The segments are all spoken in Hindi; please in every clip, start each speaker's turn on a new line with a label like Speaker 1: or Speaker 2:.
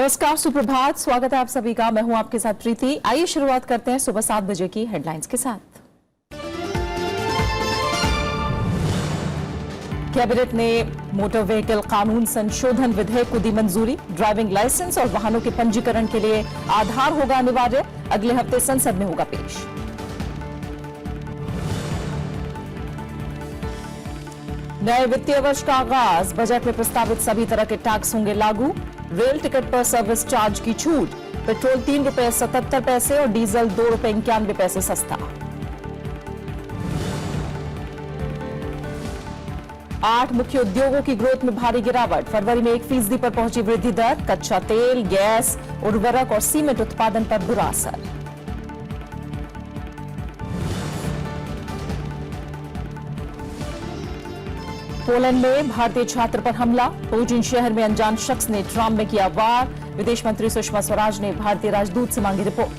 Speaker 1: नमस्कार, सुप्रभात। स्वागत है आप सभी का। मैं हूं आपके साथ प्रीति। आइए शुरुआत करते हैं सुबह 7 बजे की हेडलाइंस के साथ। कैबिनेट ने मोटर व्हीकल कानून संशोधन विधेयक को दी मंजूरी। ड्राइविंग लाइसेंस और वाहनों के पंजीकरण के लिए आधार होगा अनिवार्य। अगले हफ्ते संसद में होगा पेश। नए वित्तीय वर्ष का आगाज। बजट में प्रस्तावित सभी तरह के टैक्स होंगे लागू। रेल टिकट पर सर्विस चार्ज की छूट। पेट्रोल ₹3.77 और डीजल ₹2.91 सस्ता। 8 मुख्य उद्योगों की ग्रोथ में भारी गिरावट। फरवरी में 1% पर पहुंची वृद्धि दर। कच्चा तेल, गैस, उर्वरक और सीमेंट उत्पादन पर बुरा असर। पोलैंड में भारतीय छात्र पर हमला। पोजिन शहर में अनजान शख्स ने ट्राम में किया वार। विदेश मंत्री सुषमा स्वराज ने भारतीय राजदूत से मांगी रिपोर्ट।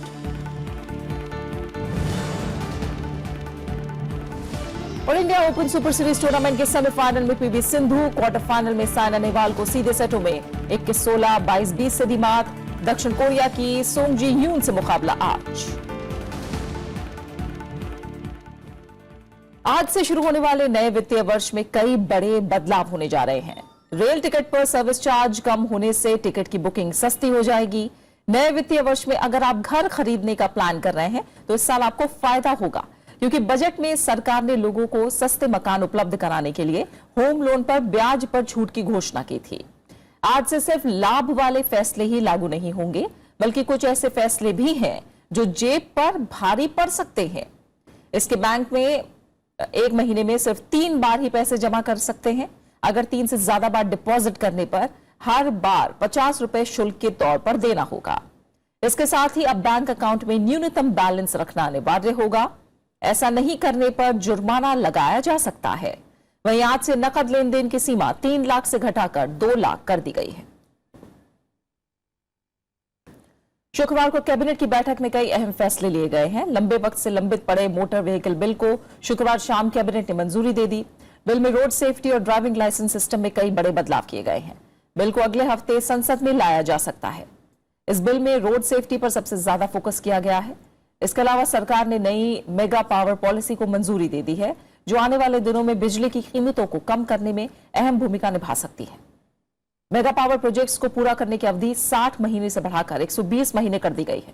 Speaker 1: और India open super series tournament के सेमीफाइनल में पीवी सिंधु, क्वार्टर फाइनल में साइना नेहवाल को सीधे सेटों में 21-16, 22-20 से दी मात। दक्षिण कोरिया की सोंग जी ह्यून से मुकाबला आज से शुरू होने वाले नए वित्तीय वर्ष में कई बड़े बदलाव होने जा रहे हैं। रेल टिकट पर सर्विस चार्ज कम होने से टिकट की बुकिंग सस्ती हो जाएगी। नए वित्तीय वर्ष में अगर आप घर खरीदने का प्लान कर रहे हैं तो इस साल आपको फायदा होगा, क्योंकि बजट में सरकार ने लोगों को सस्ते मकान उपलब्ध कराने के लिए होम लोन पर ब्याज पर छूट की घोषणा की थी। आज से सिर्फ लाभ वाले फैसले ही लागू नहीं होंगे, बल्कि कुछ ऐसे फैसले भी हैं जो जेब पर भारी पड़ सकते हैं। इसके बैंक में एक महीने में सिर्फ 3 बार ही पैसे जमा कर सकते हैं। अगर 3 से ज्यादा बार डिपॉजिट करने पर हर बार ₹50 शुल्क के तौर पर देना होगा। इसके साथ ही अब बैंक अकाउंट में न्यूनतम बैलेंस रखना अनिवार्य होगा। ऐसा नहीं करने पर जुर्माना लगाया जा सकता है। वहीं आज से नकद लेन देन की सीमा 3 लाख से घटाकर 2 लाख कर दी गई है। शुक्रवार को कैबिनेट की बैठक में कई अहम फैसले लिए गए हैं। लंबे वक्त से लंबित पड़े मोटर व्हीकल बिल को शुक्रवार शाम कैबिनेट ने मंजूरी दे दी। बिल में रोड सेफ्टी और ड्राइविंग लाइसेंस सिस्टम में कई बड़े बदलाव किए गए हैं। बिल को अगले हफ्ते संसद में लाया जा सकता है। इस बिल में रोड सेफ्टी पर सबसे ज्यादा फोकस किया गया है। इसके अलावा सरकार ने नई मेगा पावर पॉलिसी को मंजूरी दे दी है, जो आने वाले दिनों में बिजली की कीमतों को कम करने में अहम भूमिका निभा सकती है। मेगा पावर प्रोजेक्ट्स को पूरा करने की अवधि 60 महीने से बढ़ाकर 120 महीने कर दी गई है।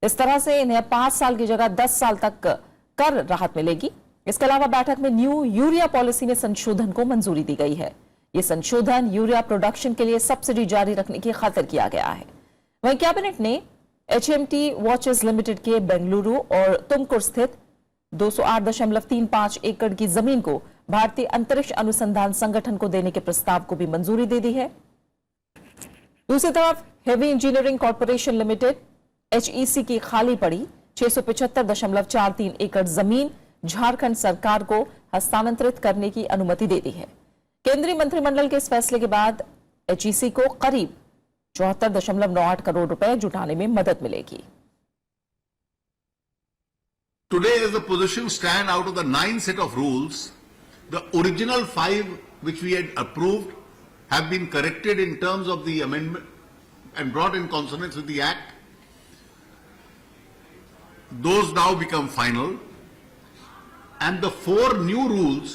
Speaker 1: इस तरह से इन्हें 5 साल की जगह 10 साल तक कर राहत मिलेगी। इसके अलावा बैठक में न्यू यूरिया पॉलिसी में संशोधन को मंजूरी दी गई है। यह संशोधन यूरिया प्रोडक्शन के लिए सब्सिडी जारी रखने की खातिर किया गया है। वहीं कैबिनेट ने HMT वॉचेस लिमिटेड के बेंगलुरु और तुमकुर स्थित 208.35 एकड़ की जमीन को भारतीय अंतरिक्ष अनुसंधान संगठन को देने के प्रस्ताव को भी मंजूरी दे दी है। दूसरी तरफ heavy engineering corporation limited HEC की खाली पड़ी 675.43 एकड़ जमीन झारखंड सरकार को हस्तांतरित करने की अनुमति दे दी है। केंद्रीय मंत्रिमंडल के इस फैसले के बाद HEC को करीब 74.98 करोड़ रुपए जुटाने में मदद मिलेगी।
Speaker 2: Today, as the positions stand out of the 9 set of rules, the original 5 which we had approved have been corrected in terms of the amendment and brought in consonance with the Act. Those now become final, and the 4 new rules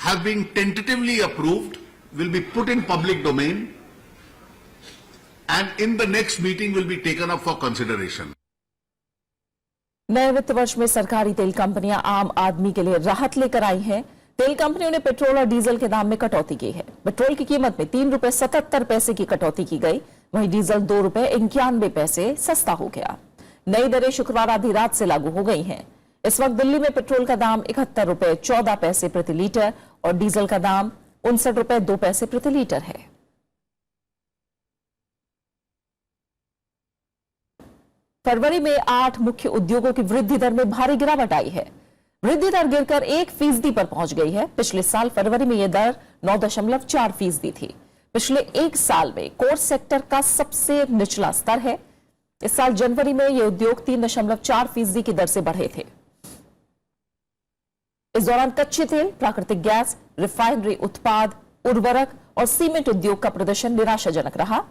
Speaker 2: have been tentatively approved, will be put in public domain, and in the next meeting will be taken up for consideration.
Speaker 1: नए वित्त वर्ष में सरकारी तेल कंपनियां आम आदमी के लिए राहत लेकर आई हैं। तेल कंपनियों ने पेट्रोल और डीजल के दाम में कटौती की है। पेट्रोल की कीमत में ₹3.77 की कटौती की गई। वहीं डीजल ₹2.91 सस्ता हो गया। नई दरें शुक्रवार आधी रात से लागू हो गई हैं। इस वक्त दिल्ली में पेट्रोल का दाम ₹71.14 प्रति लीटर और डीजल का दाम ₹59.02 प्रति लीटर है। फरवरी में 8 मुख्य उद्योगों की वृद्धि दर में भारी गिरावट आई है। वृद्धि दर गिरकर 1% पर पहुंच गई है। पिछले साल फरवरी में यह दर 9.4% थी। पिछले 1 साल में कोर सेक्टर का सबसे निचला स्तर है। इस साल जनवरी में यह उद्योग 3.4% की दर से बढ़े थे। इस दौरान कच्चे तेल, प्राकृतिक गैस, रिफाइनरी उत्पाद, उर्वरक और सीमेंट उद्योग का प्रदर्शन निराशाजनक रहा।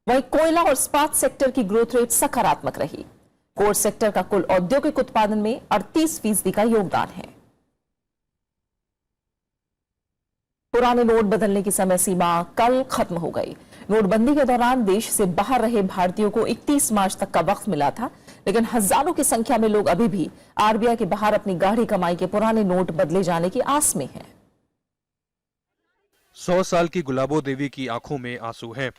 Speaker 1: वहीं कोयला और इस्पात सेक्टर की ग्रोथ रेट सकारात्मक रही। कोर सेक्टर का कुल औद्योगिक उत्पादन में 38% का योगदान है। पुराने नोट बदलने की समय सीमा कल खत्म हो गई। नोटबंदी के दौरान देश से बाहर रहे भारतीयों को 31 मार्च तक का वक्त मिला था, लेकिन हजारों की संख्या में लोग अभी भी आरबीआई के बाहर अपनी गाढ़ी कमाई के पुराने नोट बदले जाने की आस में हैं।
Speaker 3: 100 साल की गुलाबो देवी की आंखों में आंसू हैं।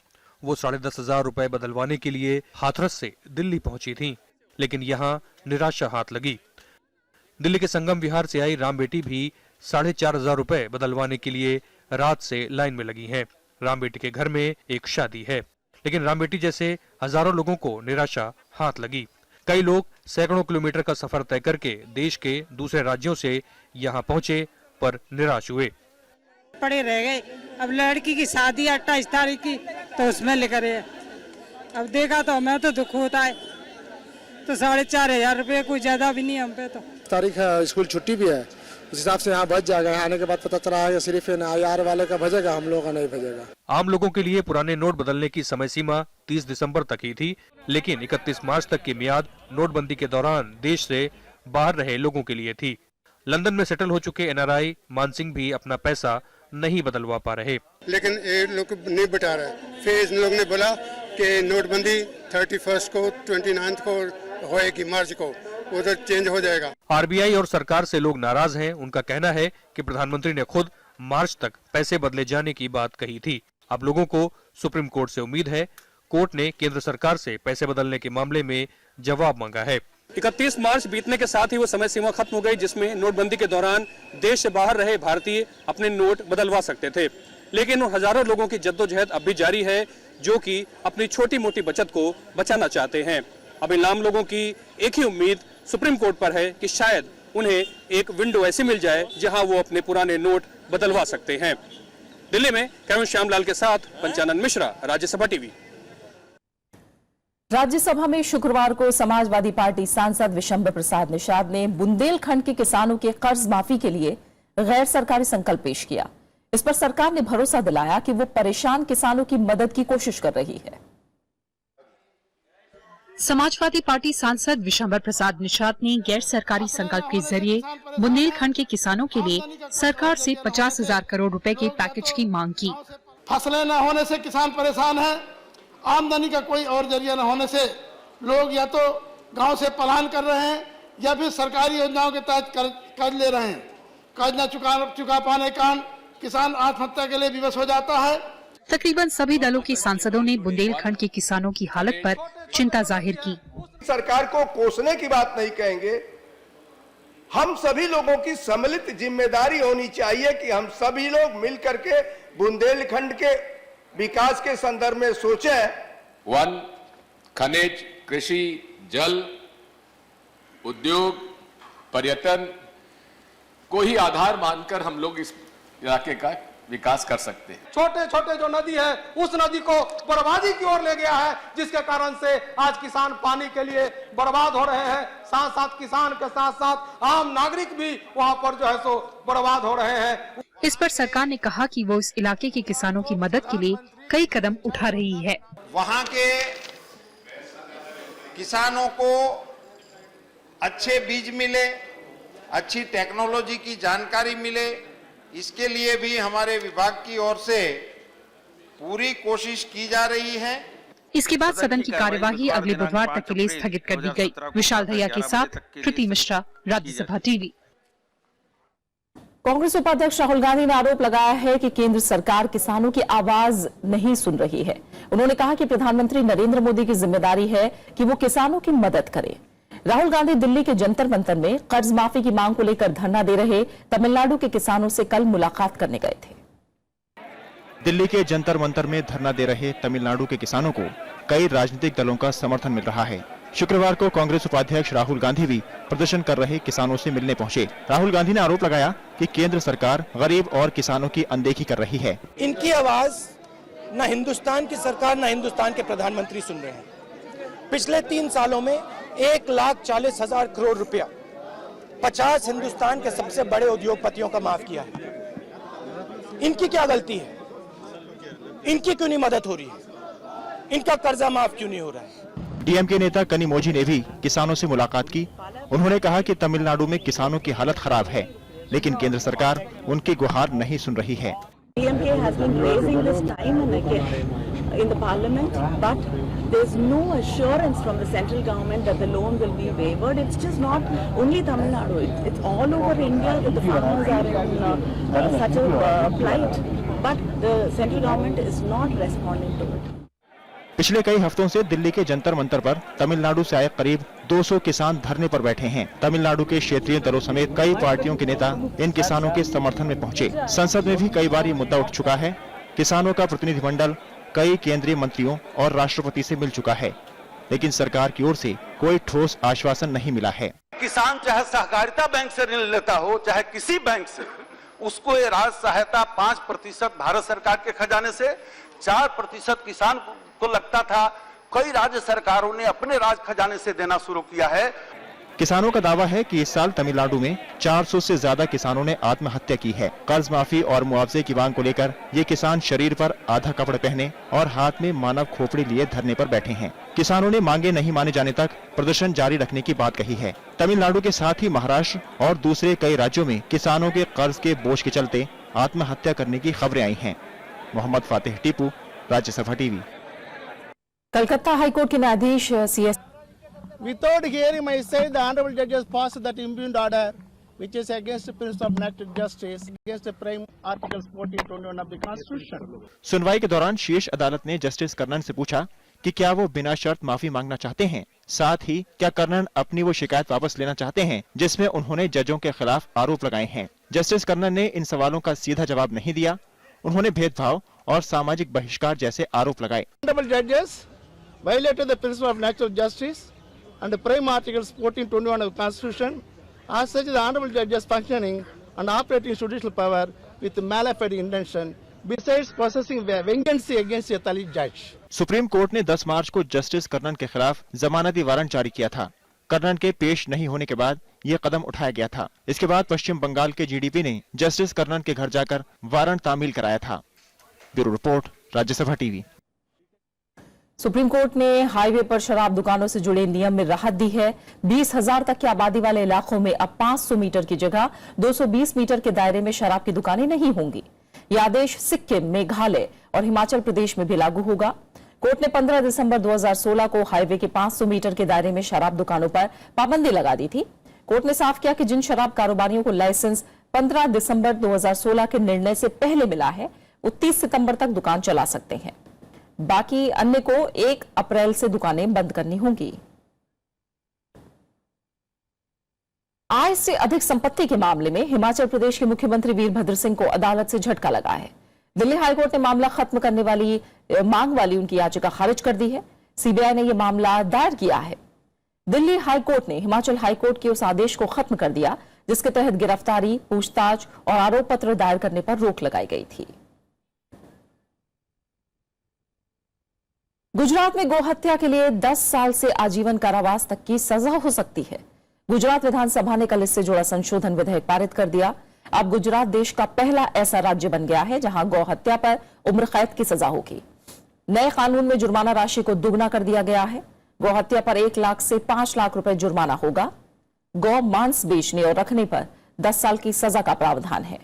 Speaker 3: वो 10,500 रुपए बदलवाने के लिए हाथरस से दिल्ली पहुंची थीं, लेकिन यहाँ निराशा हाथ लगी। दिल्ली के संगम विहार से आई राम बेटी भी 4,500 रुपए बदलवाने के लिए रात से लाइन में लगी हैं। राम बेटी के घर में एक शादी है, लेकिन राम बेटी जैसे हजारों लोगों को निराशा हाथ लगी। कई लोग सैकड़ों किलोमीटर का सफर तय करके देश के दूसरे राज्यों से यहाँ पहुंचे, पर निराश हुए।
Speaker 4: पड़े रह गए। अब लड़की की शादी 28 तारीख की, तो उसमें लेकर अब देखा तो हमें तो दुख होता है। तो 4,500 रुपये कोई ज्यादा भी नहीं हम पे। तो
Speaker 5: तारीख है, स्कूल छुट्टी भी है, उस हिसाब से यहाँ बच जाएगा। आने के बाद पता चला है सिर्फ IR वाले का बजेगा, हम लोगों का नहीं बजेगा।
Speaker 3: आम लोगों के लिए पुराने नोट बदलने की समय सीमा 30 दिसंबर तक ही थी, लेकिन 31 मार्च तक की मियाद नोटबंदी के दौरान देश से बाहर रहे लोगों के लिए थी। लंदन में सेटल हो चुके NRI मान सिंह भी अपना पैसा नहीं बदलवा पा रहे।
Speaker 6: लेकिन ये लोग नहीं बता रहे। फिर इन लोग ने बोला कि नोटबंदी 31 को 29 को होएगी, मार्च को उधर चेंज हो जाएगा।
Speaker 3: आरबीआई और सरकार से लोग नाराज हैं। उनका कहना है कि प्रधानमंत्री ने खुद मार्च तक पैसे बदले जाने की बात कही थी। अब लोगों को सुप्रीम कोर्ट से उम्मीद है। कोर्ट ने केंद्र सरकार से पैसे बदलने के मामले में जवाब मांगा है।
Speaker 7: 31 मार्च बीतने के साथ ही वो समय सीमा खत्म हो गई, जिसमें नोटबंदी के दौरान देश से बाहर रहे भारतीय अपने नोट बदलवा सकते थे। लेकिन उन हजारों लोगों की जद्दोजहद अब भी जारी है, जो कि अपनी छोटी मोटी बचत को बचाना चाहते हैं। अब इन आम लोगों की एक ही उम्मीद सुप्रीम कोर्ट पर है कि शायद उन्हें एक विंडो ऐसी मिल जाए जहां वो अपने पुराने नोट बदलवा सकते हैं। दिल्ली में कैमरा श्यामलाल के साथ पंचानन मिश्रा, राज्यसभा टीवी।
Speaker 1: राज्यसभा में शुक्रवार को समाजवादी पार्टी सांसद विशंबर प्रसाद निषाद ने बुंदेलखंड के किसानों के कर्ज माफी के लिए गैर सरकारी संकल्प पेश किया। इस पर सरकार ने भरोसा दिलाया कि वो परेशान किसानों की मदद की कोशिश कर रही है।
Speaker 8: समाजवादी पार्टी सांसद विशंबर प्रसाद निषाद ने गैर सरकारी संकल्प के जरिए बुंदेलखंड के किसानों के लिए सरकार से 50,000 करोड़ रुपए के पैकेज की मांग की।
Speaker 5: फसलें न होने से किसान परेशान है, आमदनी का कोई और जरिया न होने से लोग या तो गांव से पलायन कर रहे हैं या फिर सरकारी योजनाओं के तहत कर्ज ले रहे हैं। कर्ज न चुका पाने के कारण किसान आत्महत्या के लिए विवश हो जाता है।
Speaker 8: तकरीबन सभी दलों के सांसदों ने बुंदेलखंड के किसानों की हालत पर चिंता जाहिर की।
Speaker 9: सरकार को कोसने की बात नहीं कहेंगे, हम सभी लोगों की सम्मिलित जिम्मेदारी होनी चाहिए कि हम सभी लोग मिल करके बुंदेलखंड के विकास के संदर्भ में सोचें।
Speaker 10: वन, खनिज, कृषि, जल, उद्योग, पर्यटन को ही आधार मानकर हम लोग इस इलाके का विकास कर सकते हैं।
Speaker 9: छोटे छोटे जो नदी है उस नदी को बर्बादी की ओर ले गया है, जिसके कारण से आज किसान पानी के लिए बर्बाद हो रहे हैं। साथ साथ किसान के साथ साथ आम नागरिक भी वहां पर जो है सो बर्बाद हो रहे हैं।
Speaker 8: इस पर सरकार ने कहा कि वो इस इलाके के किसानों की मदद के लिए कई कदम उठा रही है।
Speaker 11: वहां के किसानों को अच्छे बीज मिले, अच्छी टेक्नोलॉजी की जानकारी मिले, इसके लिए भी हमारे विभाग की ओर से पूरी कोशिश की जा रही है।
Speaker 8: इसके बाद सदन की कार्यवाही अगले बुधवार तक के लिए स्थगित कर दी गई। विशाल दहिया के साथ कृति मिश्रा, राज्यसभा टीवी।
Speaker 1: कांग्रेस उपाध्यक्ष राहुल गांधी ने आरोप लगाया है कि केंद्र सरकार किसानों की आवाज नहीं सुन रही है। उन्होंने कहा कि प्रधानमंत्री नरेंद्र मोदी की जिम्मेदारी है कि वो किसानों की मदद करें। राहुल गांधी दिल्ली के जंतर मंतर में कर्ज माफी की मांग को लेकर धरना दे रहे तमिलनाडु के किसानों से कल मुलाकात करने गए थे।
Speaker 12: दिल्ली के जंतर मंतर में धरना दे रहे तमिलनाडु के किसानों को कई राजनीतिक दलों का समर्थन मिल रहा है। शुक्रवार को कांग्रेस उपाध्यक्ष राहुल गांधी भी प्रदर्शन कर रहे किसानों से मिलने पहुंचे। राहुल गांधी ने आरोप लगाया कि केंद्र सरकार गरीब और किसानों की अनदेखी कर रही है।
Speaker 13: इनकी आवाज न हिंदुस्तान की सरकार न हिंदुस्तान के प्रधानमंत्री सुन रहे हैं। पिछले 3 सालों में 1,40,000 करोड़ रुपया 50 हिंदुस्तान के सबसे बड़े उद्योगपतियों का माफ किया है। इनकी क्या गलती है? इनकी क्यों नहीं मदद हो रही है? इनका कर्जा माफ क्यों नहीं हो रहा है?
Speaker 12: डीएमके नेता कनिमोझी ने भी किसानों से मुलाकात की। उन्होंने कहा कि तमिलनाडु में किसानों की हालत खराब है, लेकिन केंद्र सरकार उनकी गुहार नहीं सुन रही है।
Speaker 14: DMK has been raising this time and again in the parliament, but there's no assurance from the central government that the loan will be waived. It's just not only Tamil Nadu, it's all over India that the farmers are in such a plight, but the central government is not responding to it.
Speaker 12: पिछले कई हफ्तों से दिल्ली के जंतर मंतर पर तमिलनाडु से आए करीब 200 किसान धरने पर बैठे हैं। तमिलनाडु के क्षेत्रीय दलों समेत कई पार्टियों के नेता इन किसानों के समर्थन में पहुंचे। संसद में भी कई बार ये मुद्दा उठ चुका है। किसानों का प्रतिनिधिमंडल कई केंद्रीय मंत्रियों और राष्ट्रपति से मिल चुका है, लेकिन सरकार की ओर से कोई ठोस आश्वासन नहीं मिला है।
Speaker 15: किसान चाहे सहकारिता बैंक से ऋण लेता हो, चाहे किसी बैंक से, उसको ये राज सहायता 5% भारत सरकार के खजाने से, 4% किसान को लगता था। कई राज्य सरकारों ने अपने राज खजाने से देना शुरू किया है।
Speaker 12: किसानों का दावा है कि इस साल तमिलनाडु में 400 से ज्यादा किसानों ने आत्महत्या की है। कर्ज माफी और मुआवजे की मांग को लेकर ये किसान शरीर पर आधा कपड़े पहने और हाथ में मानव खोपड़ी लिए धरने पर बैठे हैं। किसानों ने मांगे नहीं माने जाने तक प्रदर्शन जारी रखने की बात कही है। तमिलनाडु के साथ ही महाराष्ट्र और दूसरे कई राज्यों में किसानों के कर्ज के बोझ के चलते आत्महत्या करने की खबरें आई हैं। Mohammad Fatih Tipu, Rajya Sabha TV.
Speaker 1: Calcutta high court के न्यायाधीश CS
Speaker 5: Without hearing my say, the honorable judges passed that impugned order, which is against the principle of natural justice, against the prime articles 1421 of the Constitution.
Speaker 12: सुनवाई के दौरान शीर्ष अदालत ने जस्टिस कर्णन से पूछा कि क्या वो बिना शर्त माफी मांगना चाहते हैं। साथ ही क्या कर्णन अपनी वो शिकायत वापस लेना चाहते हैं जिसमें उन्होंने जजों के खिलाफ आरोप लगाए हैं। जस्टिस कर्णन ने इन सवालों का सीधा जवाब नहीं दिया। उन्होंने भेदभाव और सामाजिक बहिष्कार जैसे आरोप लगाए।
Speaker 5: Honorable judges violated the principle of natural justice and the prime articles 1421 of the Constitution. As such, the honorable judges functioning and operating judicial power with malafide intention, besides possessing vengeance against a Dalit judge.
Speaker 12: Supreme court ने 10 मार्च को जस्टिस कर्णन के खिलाफ जमानती वारंट जारी किया था। कर्णन के पेश नहीं होने के बाद ये कदम उठाया गया था। इसके बाद पश्चिम बंगाल के GDP ने जस्टिस कर्णन के घर जाकर वारंट तामील कराया था। Bureau report, Rajya Sabha TV.
Speaker 1: Supreme court ने हाईवे पर शराब दुकानों से जुड़े नियम में राहत दी है। 20,000 तक की आबादी वाले इलाकों में अब 500 मीटर की जगह 220 मीटर के दायरे में शराब की दुकानें नहीं होंगी। यह आदेश सिक्किम, मेघालय और हिमाचल प्रदेश में भी लागू होगा। कोर्ट ने 15 दिसंबर 2016 को हाईवे के 500 मीटर के दायरे में शराब दुकानों पर पाबंदी लगा दी थी। कोर्ट ने साफ किया कि जिन शराब कारोबारियों को लाइसेंस 15 दिसंबर 2016 के निर्णय से पहले मिला है, वो 30 सितंबर तक दुकान चला सकते हैं। बाकी अन्य को 1 अप्रैल से दुकानें बंद करनी होंगी। आय से अधिक संपत्ति के मामले में हिमाचल प्रदेश के मुख्यमंत्री वीरभद्र सिंह को अदालत से झटका लगा है। दिल्ली हाईकोर्ट ने मामला खत्म करने वाली मांग वाली उनकी याचिका खारिज कर दी है। सीबीआई ने यह मामला दायर किया है। दिल्ली हाईकोर्ट ने हिमाचल हाईकोर्ट के उस आदेश को खत्म कर दिया जिसके तहत गिरफ्तारी, पूछताछ और आरोप पत्र दायर करने पर रोक लगाई गई थी। गुजरात में गौहत्या के लिए 10 साल से आजीवन कारावास तक की सजा हो सकती है। गुजरात विधानसभा ने कल इससे जुड़ा संशोधन विधेयक पारित कर दिया। अब गुजरात देश का पहला ऐसा राज्य बन गया है जहां गौहत्या पर उम्र कैद की सजा होगी। नए कानून में जुर्माना राशि को दुगना कर दिया गया है। गौहत्या पर 1 लाख से 5 लाख रुपए जुर्माना होगा। गौ मांस बेचने और रखने पर 10 साल की सजा का प्रावधान है।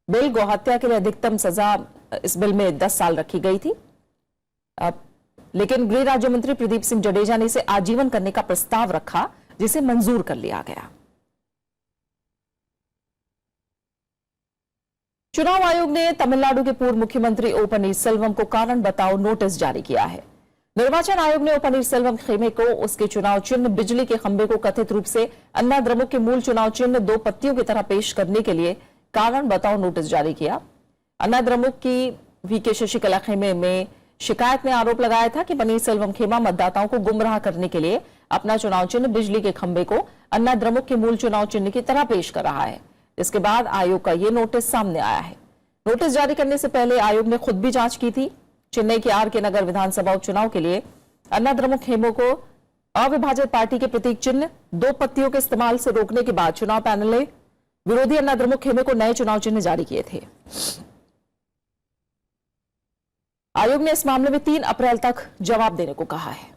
Speaker 1: बिल गौहत्या के लिए अधिकतम सजा इस बिल में 10 साल रखी गई थी, लेकिन गृह राज्य मंत्री प्रदीप सिंह जडेजा ने इसे आजीवन करने का प्रस्ताव रखा जिसे मंजूर कर लिया गया। चुनाव आयोग ने तमिलनाडु के पूर्व मुख्यमंत्री ओ पनीरसेल्वम को कारण बताओ नोटिस जारी किया है। निर्वाचन आयोग ने ओ पनीरसेल्वम खेमे को उसके चुनाव चिन्ह बिजली के खंभे को कथित रूप से अन्ना द्रमुक के मूल चुनाव चिन्ह 2 पत्तियों की तरह पेश करने के लिए कारण बताओ नोटिस जारी किया। अन्ना द्रमुक की वीके शशिकला खेमे में शिकायत में आरोप लगाया था कि पनीरसेल्वम खेमा मतदाताओं को गुमराह करने के लिए अपना चुनाव चिन्ह बिजली के खंभे को अन्ना द्रमुक के मूल चुनाव चिन्ह की तरह पेश कर रहा है। इसके बाद आयोग का यह नोटिस सामने आया है। नोटिस जारी करने से पहले आयोग ने खुद भी जांच की थी। चेन्नई के आर के नगर विधानसभा उपचुनाव के लिए अन्ना द्रमुक खेमों को अविभाजित पार्टी के प्रतीक चिन्ह 2 पत्तियों के इस्तेमाल से रोकने के बाद चुनाव पैनल ने विरोधी अन्ना द्रमुक खेमे को नए चुनाव चिन्ह जारी किए थे। आयोग ने इस मामले में 3 अप्रैल तक जवाब देने को कहा है।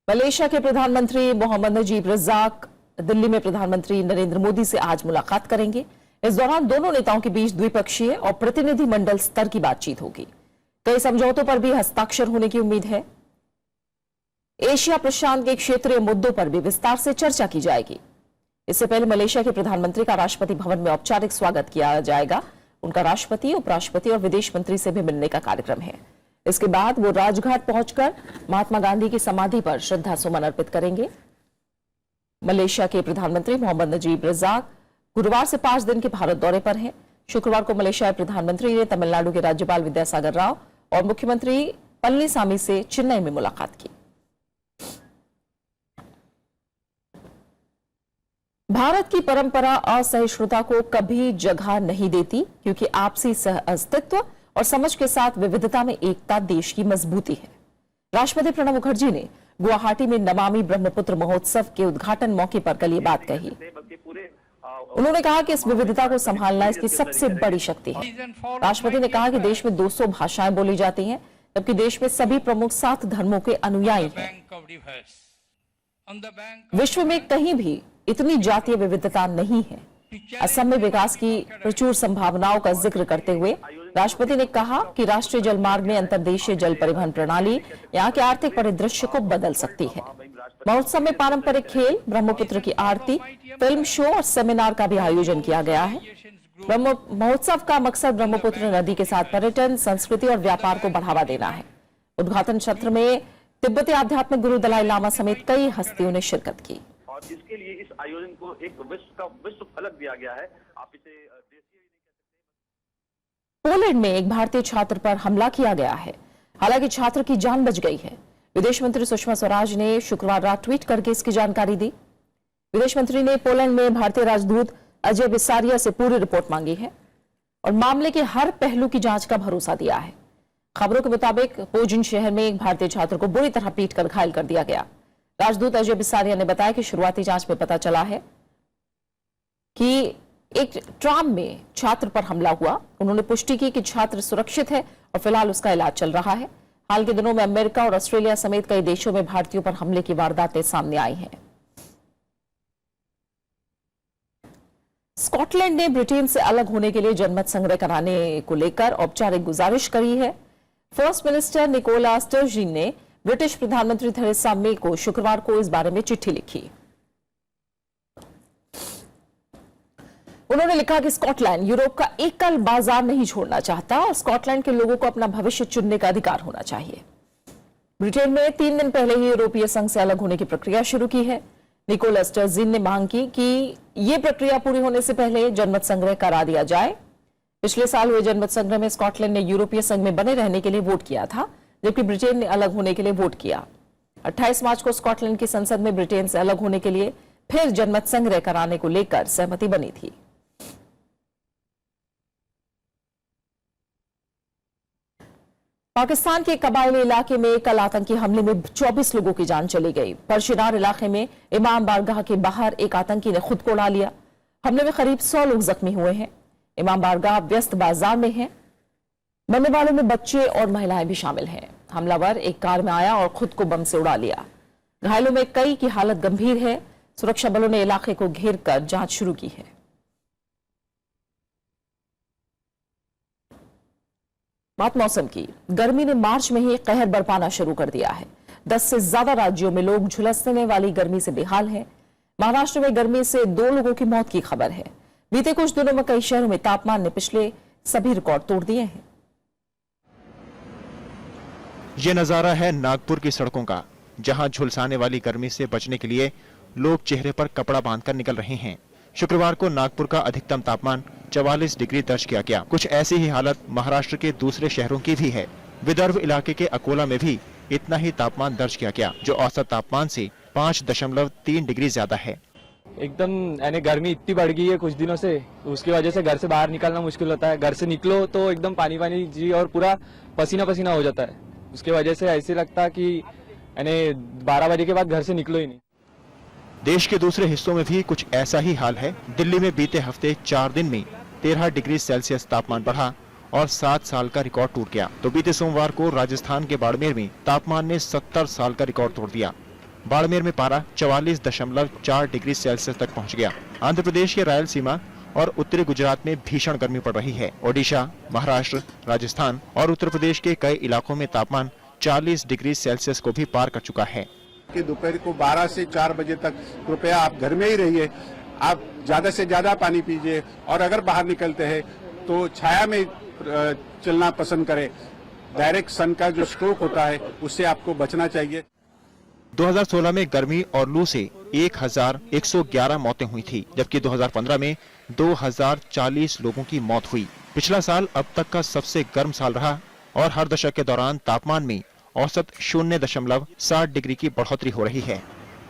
Speaker 1: मलेशिया के प्रधानमंत्री मोहम्मद नजीब रजाक दिल्ली में प्रधानमंत्री नरेंद्र मोदी से आज मुलाकात करेंगे। इस दौरान दोनों नेताओं के बीच द्विपक्षीय और प्रतिनिधिमंडल स्तर की बातचीत होगी। कई समझौतों पर भी हस्ताक्षर होने की उम्मीद है। एशिया प्रशांत के क्षेत्रीय मुद्दों पर भी विस्तार से चर्चा की जाएगी। इससे पहले मलेशिया के प्रधानमंत्री का राष्ट्रपति भवन में औपचारिक स्वागत किया जाएगा। उनका राष्ट्रपति, उपराष्ट्रपति और विदेश मंत्री से भी मिलने का कार्यक्रम है। इसके बाद वो राजघाट पहुंचकर महात्मा गांधी की समाधि पर श्रद्धा सुमन अर्पित करेंगे। मलेशिया के प्रधानमंत्री मोहम्मद नजीब रजाक गुरुवार से 5 दिन के भारत दौरे पर हैं। शुक्रवार को मलेशियाई प्रधानमंत्री ने तमिलनाडु के राज्यपाल विद्यासागर राव और मुख्यमंत्री पलनीसामी से चेन्नई में मुलाकात की। भारत की परंपरा असहिष्णुता को कभी जगह नहीं देती, क्योंकि आपसी सह अस्तित्व और समझ के साथ विविधता में एकता देश की मजबूती है। राष्ट्रपति प्रणब मुखर्जी ने गुवाहाटी में नमामि ब्रह्मपुत्र महोत्सव के उद्घाटन मौके पर कल ये बात कही। उन्होंने कहा कि इस विविधता को संभालना इसकी सबसे बड़ी शक्ति है। राष्ट्रपति ने कहा कि देश में 200 भाषाएं बोली जाती हैं, जबकि देश में सभी प्रमुख 7 धर्मों के अनुयायी हैं। विश्व में कहीं भी इतनी जातीय विविधता नहीं है। असम में विकास की प्रचुर संभावनाओं का जिक्र करते हुए राष्ट्रपति ने कहा कि राष्ट्रीय जलमार्ग में अंतर्देशीय जल परिवहन प्रणाली यहाँ के आर्थिक परिदृश्य को बदल सकती है। महोत्सव में पारंपरिक खेल, ब्रह्मपुत्र की आरती, फिल्म शो और सेमिनार का भी आयोजन किया गया है। महोत्सव का मकसद ब्रह्मपुत्र नदी के साथ पर्यटन, संस्कृति और व्यापार को बढ़ावा देना है। उद्घाटन सत्र में तिब्बती आध्यात्मिक गुरु दलाई लामा समेत कई हस्तियों ने शिरकत की।
Speaker 16: और इसके लिए इस आयोजन को एक विश्व फलक दिया गया है। आप इसे
Speaker 1: पोलैंड में एक भारतीय छात्र पर हमला किया गया है। हालांकि छात्र की जान बच गई है। विदेश मंत्री सुषमा स्वराज ने शुक्रवार रात ट्वीट करके इसकी जानकारी दी। विदेश मंत्री ने पोलैंड में भारतीय राजदूत अजय बिसारिया से पूरी रिपोर्ट मांगी है और मामले के हर पहलू की जांच का भरोसा दिया है। खबरों के मुताबिक पोजिन शहर में एक भारतीय छात्र को बुरी तरह पीटकर घायल कर दिया गया। राजदूत अजय बिसारिया ने बताया कि शुरुआती जांच में पता चला है कि एक ट्राम में छात्र पर हमला हुआ। उन्होंने पुष्टि की कि छात्र सुरक्षित है और फिलहाल उसका इलाज चल रहा है। हाल के दिनों में अमेरिका और ऑस्ट्रेलिया समेत कई देशों में भारतीयों पर हमले की वारदातें सामने आई हैं। स्कॉटलैंड ने ब्रिटेन से अलग होने के लिए जनमत संग्रह कराने को लेकर औपचारिक गुजारिश करी है। फर्स्ट मिनिस्टर निकोला स्टर्जिन ने ब्रिटिश प्रधानमंत्री थेरेसा मे को शुक्रवार को इस बारे में चिट्ठी लिखी। उन्होंने लिखा कि स्कॉटलैंड यूरोप का एकल बाजार नहीं छोड़ना चाहता और स्कॉटलैंड के लोगों को अपना भविष्य चुनने का अधिकार होना चाहिए। ब्रिटेन ने 3 दिन पहले ही यूरोपीय संघ से अलग होने की प्रक्रिया शुरू की है। निकोला स्टर्जिन ने मांग की कि ये प्रक्रिया पूरी होने से पहले जनमत संग्रह करा दिया जाए। पिछले साल हुए जनमत संग्रह में स्कॉटलैंड ने यूरोपीय संघ में बने रहने के लिए वोट किया था, जबकि ब्रिटेन ने अलग होने के लिए वोट किया। 28 मार्च को स्कॉटलैंड की संसद में ब्रिटेन से अलग होने के लिए फिर जनमत संग्रह कराने को लेकर सहमति बनी थी। पाकिस्तान के कबायली इलाके में कल आतंकी हमले में 24 लोगों की जान चली गई। परशिनार इलाके में इमाम बारगाह के बाहर एक आतंकी ने खुद को उड़ा लिया। हमले में करीब 100 लोग जख्मी हुए हैं। इमाम बारगाह व्यस्त बाजार में है। मरने वालों में बच्चे और महिलाएं भी शामिल हैं। हमलावर एक कार में आया और खुद को बम से उड़ा लिया। घायलों में कई की हालत गंभीर है। सुरक्षा बलों ने इलाके को घेर कर जांच शुरू की है। बात मौसम की। गर्मी ने मार्च में ही कहर बरपाना शुरू कर दिया है। 10 से ज्यादा राज्यों में लोग झुलसने वाली गर्मी से बेहाल हैं। महाराष्ट्र में गर्मी से 2 लोगों की मौत की खबर है। बीते कुछ दिनों में कई शहरों में तापमान ने पिछले सभी रिकॉर्ड तोड़ दिए हैं।
Speaker 12: ये नजारा है नागपुर की सड़कों का, जहां झुलसाने वाली गर्मी से बचने के लिए लोग चेहरे पर कपड़ा बांधकर निकल रहे हैं। शुक्रवार को नागपुर का अधिकतम तापमान 44 डिग्री दर्ज किया गया। कुछ ऐसी ही हालत महाराष्ट्र के दूसरे शहरों की भी है। विदर्भ इलाके के अकोला में भी इतना ही तापमान दर्ज किया गया, जो औसत तापमान से 5.3 डिग्री ज्यादा है।
Speaker 17: एकदम यानी गर्मी इतनी बढ़ गई है कुछ दिनों से, उसकी वजह से घर से बाहर निकलना मुश्किल होता है। घर से निकलो तो एकदम पानी पानी जी और पूरा पसीना पसीना हो जाता है। उसके वजह से ऐसे लगता है कि यानी 12 बजे के बाद घर से निकलो ही नहीं।
Speaker 12: देश के दूसरे हिस्सों में भी कुछ ऐसा ही हाल है। दिल्ली में बीते हफ्ते 4 दिन में 13 डिग्री सेल्सियस तापमान बढ़ा और 7 साल का रिकॉर्ड टूट गया। तो बीते सोमवार को राजस्थान के बाड़मेर में तापमान ने 70 साल का रिकॉर्ड तोड़ दिया। बाड़मेर में पारा 44.4 डिग्री सेल्सियस तक पहुंच गया। आंध्र प्रदेश के रायलसीमा और उत्तरी गुजरात में भीषण गर्मी पड़ रही है। ओडिशा, महाराष्ट्र, राजस्थान और उत्तर प्रदेश के कई इलाकों में तापमान 40 डिग्री सेल्सियस को भी पार कर चुका है।
Speaker 18: कि दोपहर को 12 से 4 बजे तक कृपया आप घर में ही रहिए। आप ज्यादा से ज्यादा पानी पीजिए और अगर बाहर निकलते हैं तो छाया में चलना पसंद करें। डायरेक्ट सन का जो स्ट्रोक होता है उससे आपको बचना चाहिए।
Speaker 12: 2016 में गर्मी और लू से 1111 मौतें हुई थी, जबकि 2015 में 2040 लोगों की मौत हुई। पिछला साल अब तक का सबसे गर्म साल रहा और हर दशक के दौरान तापमान में औसत 0.7 डिग्री की बढ़ोतरी हो रही है।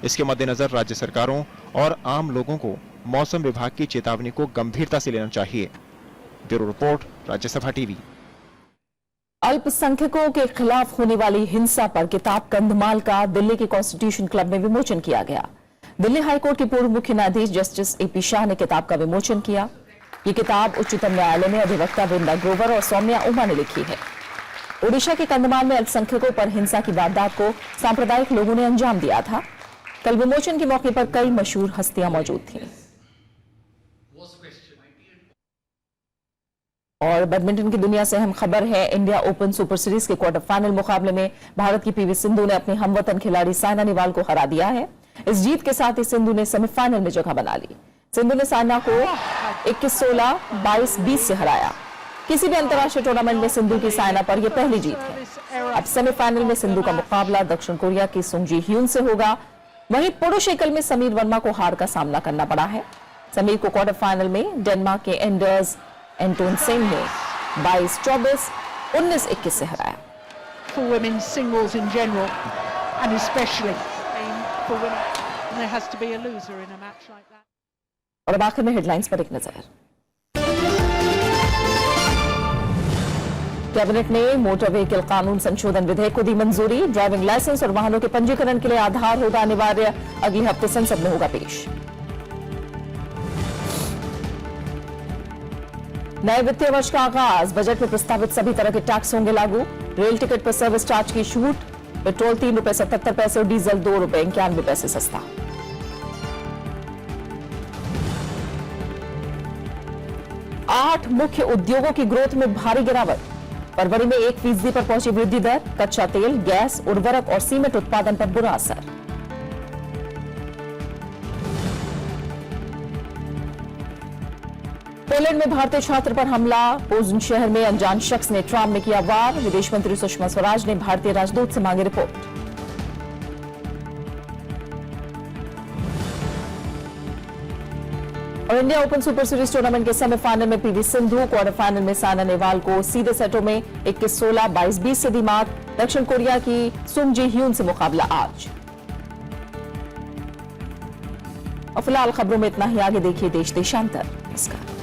Speaker 12: इसके मद्देनजर राज्य सरकारों और आम लोगों को मौसम विभाग की चेतावनी को गंभीरता से लेना चाहिए। Bureau report, Rajya Sabha TV.
Speaker 1: अल्पसंख्यकों के खिलाफ होने वाली हिंसा पर किताब कंधमाल का दिल्ली के कॉन्स्टिट्यूशन क्लब में विमोचन किया गया। दिल्ली हाईकोर्ट के पूर्व मुख्य न्यायाधीश जस्टिस AP शाह ने किताब का विमोचन किया। ये किताब उच्चतम न्यायालय में अधिवक्ता वृंदा ग्रोवर और सौम्या उमा ने लिखी है। ओडिशा के कंधमाल में अल्पसंख्यकों पर हिंसा की वारदात को सांप्रदायिक लोगों ने अंजाम दिया था। कल विमोचन के मौके पर कई मशहूर हस्तियां मौजूद थीं। और बैडमिंटन की दुनिया से अहम खबर है। इंडिया ओपन सुपर सीरीज के क्वार्टर फाइनल मुकाबले में भारत की PV सिंधु ने अपने हमवतन खिलाड़ी साइना नेहवाल को हरा दिया है। इस जीत के साथ ही सिंधु ने सेमीफाइनल में जगह बना ली। सिंधु ने साइना को 21-16, 22-20 से हराया। किसी भी अंतर्राष्ट्रीय टूर्नामेंट में सिंधु की साइना पर यह पहली जीत है। अब सेमीफाइनल में सिंधु का मुकाबला दक्षिण कोरिया की सुंग जी ह्यून से होगा। वहीं पुरुष एकल में समीर वर्मा को हार का सामना करना पड़ा है। समीर को क्वार्टर फाइनल में डेनमार्क के एंडर्स एंटोन सिंह ने 22-24, 19-21 से हराया।
Speaker 19: For women's singles in general and especially for women, there has to be a loser in a match like that.
Speaker 1: और अब आखिर में हेडलाइंस पर एक नजर। कैबिनेट ने मोटर व्हीकल कानून संशोधन विधेयक को दी मंजूरी। ड्राइविंग लाइसेंस और वाहनों के पंजीकरण के लिए आधार होगा अनिवार्य। अगले हफ्ते संसद में होगा पेश। नए वित्तीय वर्ष का आगाज। बजट में प्रस्तावित सभी तरह के टैक्स होंगे लागू। रेल टिकट पर सर्विस चार्ज की छूट। पेट्रोल ₹3.77 और डीजल ₹2.91 सस्ता। आठ मुख्य उद्योगों की ग्रोथ में भारी गिरावट। फरवरी में 1% पर पहुंची वृद्धि दर। कच्चा तेल, गैस, उर्वरक और सीमेंट उत्पादन पर बुरा असर। पोलैंड में भारतीय छात्र पर हमला। पोज़न शहर में अनजान शख्स ने ट्राम में किया वार। विदेश मंत्री सुषमा स्वराज ने भारतीय राजदूत से मांगी रिपोर्ट। और India open super series tournament के सेमीफाइनल में PV सिंधु, क्वार्टर फाइनल में साइना नेहवाल को सीधे सेटों में 21-16, 22-20 से दी मात। दक्षिण कोरिया की सुंग जी ह्यून से मुकाबला आज। और फिलहाल खबरों में इतना ही। आगे देखिए देश देशांतर। नमस्कार।